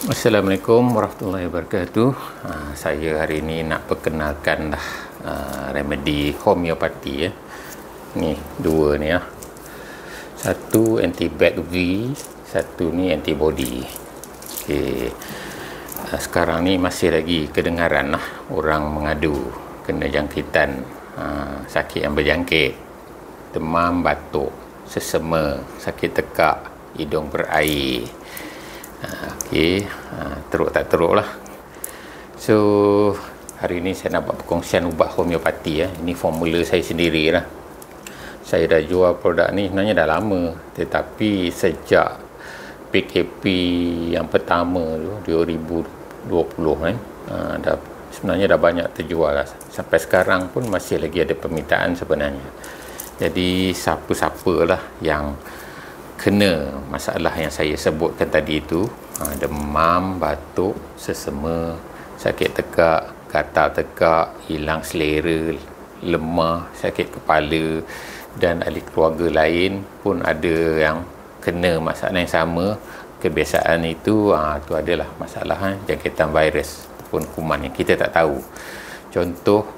Assalamualaikum warahmatullahi wabarakatuh. Saya hari ini nak perkenalkan remedi homeopati ya. Ni dua ni ya. Satu anti-bac V, satu ni antibody. Okey. Sekarang ni masih lagi kedengaran orang mengadu kena jangkitan sakit yang berjangkit, demam, batuk, sesama, sakit tekak, hidung berair. Okey, teruk tak teruk lah. So hari ini saya nak buat perkongsian ubat homeopati ya. Ini formula saya sendiri lah. Saya dah jual produk ni sebenarnya dah lama, tetapi sejak PKP yang pertama tu 2020 kan, sebenarnya dah banyak terjual lah. Sampai sekarang pun masih lagi ada permintaan sebenarnya. Jadi siapa-siapa lah yang kena masalah yang saya sebutkan tadi itu, demam, batuk, sesama, sakit tekak, gatal tekak, hilang selera, lemah, sakit kepala, dan ahli keluarga lain pun ada yang kena masalah yang sama. Kebiasaan itu tu adalah masalah jangkitan virus ataupun kuman yang kita tak tahu. Contoh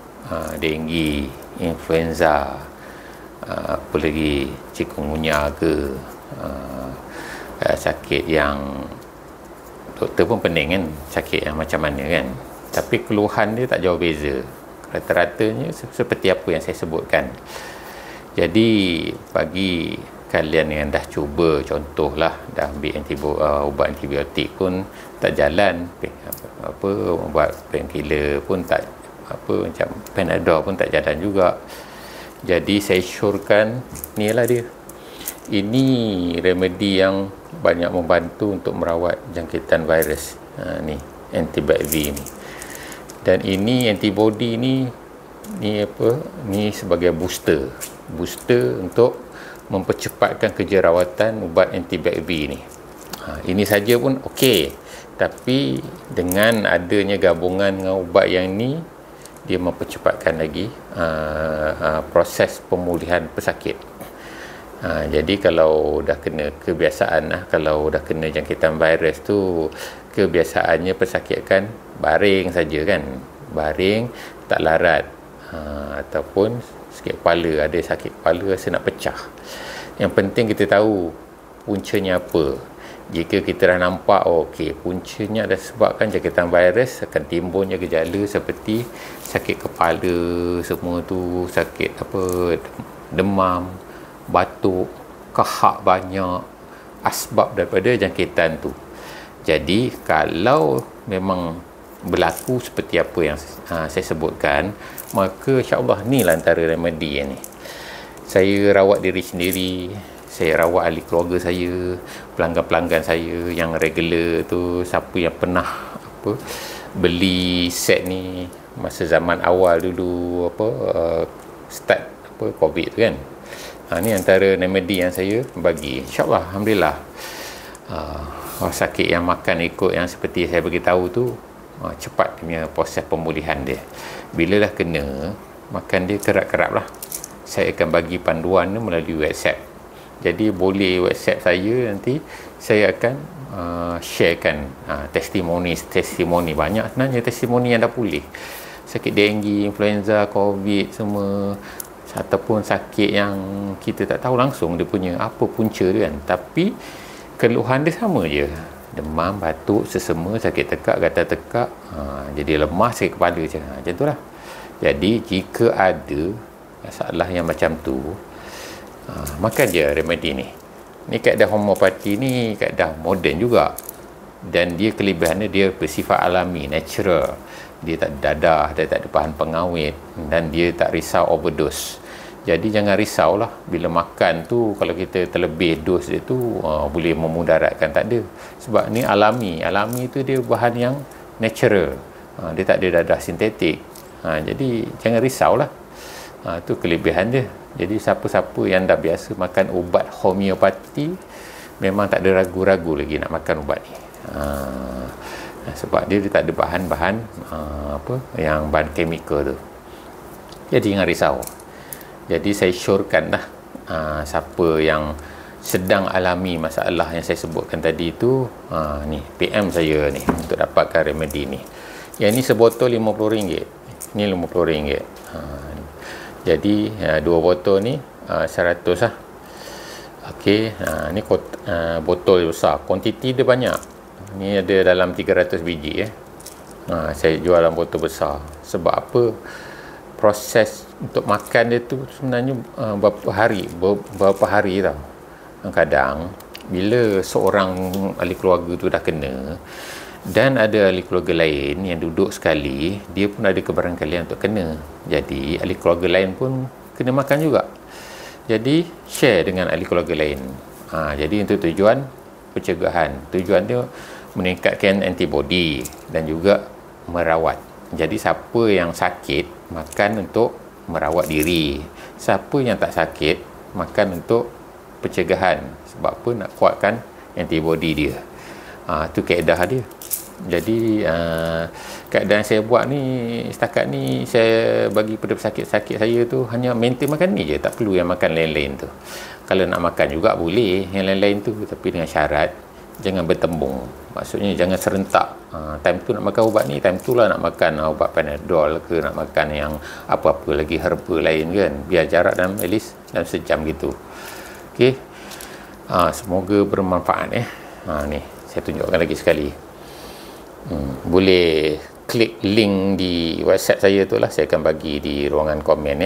denggi, influenza, apa lagi, chikungunya ke, sakit yang doktor pun pening kan, sakit yang macam mana kan, tapi keluhan dia tak jauh beza, rata-ratanya seperti apa yang saya sebutkan. Jadi bagi kalian yang dah cuba, contohlah dah ambil ubat antibiotik pun tak jalan, ubat painkiller pun tak macam Panadol pun tak jalan juga. Jadi saya syorkan ni lah dia. Ini remedi yang banyak membantu untuk merawat jangkitan virus. Ni anti-bac V ni. Dan ini antibody ni sebagai booster untuk mempercepatkan kerja rawatan ubat anti-bac V ni. Ini saja pun okey. Tapi dengan adanya gabungan dengan ubat yang ni, dia mempercepatkan lagi proses pemulihan pesakit. Jadi kalau dah kena kebiasaan kalau dah kena jangkitan virus tu, kebiasaannya pesakit kan baring saja kan, baring tak larat, ataupun sakit kepala, ada sakit kepala rasa nak pecah. Yang penting kita tahu puncanya apa. Jika kita dah nampak okey, puncanya dah sebabkan jangkitan virus, akan timbulnya gejala seperti sakit kepala semua tu, sakit demam, batuk, kahak banyak, asbab daripada jangkitan tu. Jadi kalau memang berlaku seperti apa yang saya sebutkan, maka insya-Allah ni lah antara remedi yang ni. Saya rawat diri sendiri, saya rawat ahli keluarga saya, pelanggan-pelanggan saya yang regular tu, siapa yang pernah beli set ni masa zaman awal dulu start COVID tu kan. Ni antara remedi yang saya bagi. InsyaAllah, Alhamdulillah. Sakit yang makan ikut yang seperti saya beritahu tu, cepat punya proses pemulihan dia. Bila dah kena, makan dia kerap-kerap lah. Saya akan bagi panduan tu melalui WhatsApp. Jadi boleh WhatsApp saya, nanti saya akan sharekan testimoni banyak sebenarnya, testimoni yang dah pulih. Sakit denggi, influenza, COVID semua, ataupun sakit yang kita tak tahu langsung dia punya apa punca dia kan, tapi keluhan dia sama je, demam, batuk, sesama, sakit tekak, gatal tekak, jadi lemah, sakit kepala macam tu lah. Jadi jika ada masalah yang macam tu, makan je remedi ni. Ni kaedah homeopati ni kaedah moden juga, dan dia kelebihannya dia bersifat alami, natural. Dia tak ada dadah, dia tak ada bahan pengawet, dan dia tak risau overdose. Jadi jangan risaulah bila makan tu, kalau kita terlebih dos dia tu boleh memudaratkan, tak ada. Sebab ni alami tu dia bahan yang natural, dia tak ada dadah sintetik. Jadi jangan risaulah. Tu kelebihan dia. Jadi siapa-siapa yang dah biasa makan ubat homeopati, memang tak ada ragu-ragu lagi nak makan ubat ni. Sebab dia tak ada bahan-bahan yang bahan kimia tu. Jadi jangan risau. Jadi saya syorkan lah siapa yang sedang alami masalah yang saya sebutkan tadi tu, ni PM saya ni untuk dapatkan remedi ni. Yang ni sebotol RM50. Ni RM50. Jadi dua botol ni 100 lah. Okey, ni botol besar, kuantiti dia banyak. Ni ada dalam 300 biji saya jual dalam botol besar. Sebab apa? Proses untuk makan dia tu sebenarnya berapa hari tau. Kadang bila seorang ahli keluarga tu dah kena dan ada ahli keluarga lain yang duduk sekali, dia pun ada kebarangkalian untuk kena. Jadi ahli keluarga lain pun kena makan juga. Jadi share dengan ahli keluarga lain. Jadi untuk tujuan pencegahan, tujuan dia meningkatkan antibody dan juga merawat. Jadi siapa yang sakit makan untuk merawat diri, siapa yang tak sakit makan untuk pencegahan. Sebab apa? Nak kuatkan antibody dia. Tu kaedah dia. Jadi keadaan saya buat ni setakat ni, saya bagi pada pesakit-sakit saya tu hanya maintain makan ni je, tak perlu yang makan lain-lain tu. Kalau nak makan juga boleh yang lain-lain tu, tapi dengan syarat jangan bertembung. Maksudnya jangan serentak. Time tu nak makan ubat ni, time tu lah nak makan ubat Panadol ke, nak makan yang apa-apa lagi herba lain kan. Biar jarak dalam at least dalam sejam gitu. Okey. Semoga bermanfaat ni saya tunjukkan lagi sekali. Boleh klik link di website saya tu lah, saya akan bagi di ruangan komen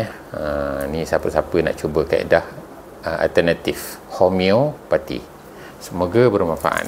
ni siapa-siapa nak cuba kaedah alternatif homeopati. Semoga bermanfaat